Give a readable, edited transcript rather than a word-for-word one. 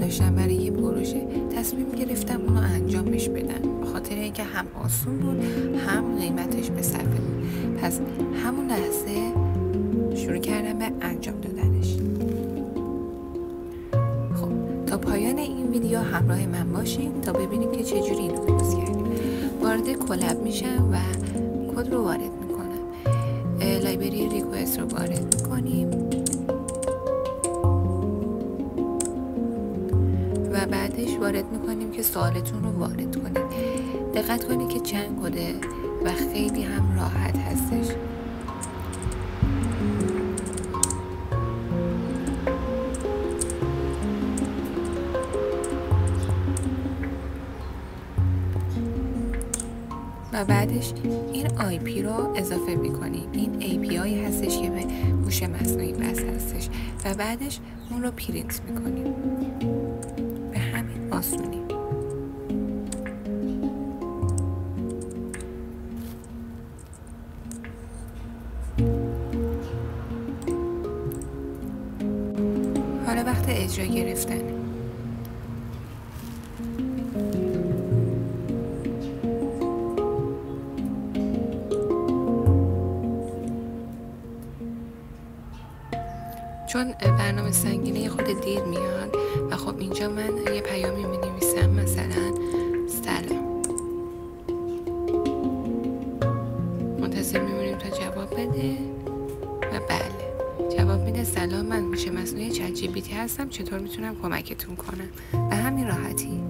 داشتم برای یه پروژه تصمیم گرفتم اونو انجامش بدم، به خاطر اینکه هم آسون بود هم قیمتش به صرفه بود. پس همون لحظه شروع کردم به انجام دادنش. خب تا پایان این ویدیو همراه من باشین تا ببینیم که چجوری اینو درست کردیم. وارد کلاب میشم و کد رو وارد میکنم. لایبرری ریکوست رو وارد میکنیم و بعدش وارد میکنیم که سوالتون رو وارد کنید. دقت کنید که چند کده و خیلی هم راحت هستش. و بعدش این IP رو اضافه میکنیم. این API هستش که به هوش مصنوعی وصل هستش و بعدش اون رو پرینت میکنیم. به همین آسونی. حالا وقت اجرا گرفتنه. چون برنامه سنگینه خود دیر میاد و خب اینجا من یه پیامی می‌نویسم، مثلا سلام. منتظر میمونیم تا جواب بده و بله جواب میده سلام، من هوش مصنوعی چت جی پی تی هستم، چطور میتونم کمکتون کنم؟ به همین راحتی.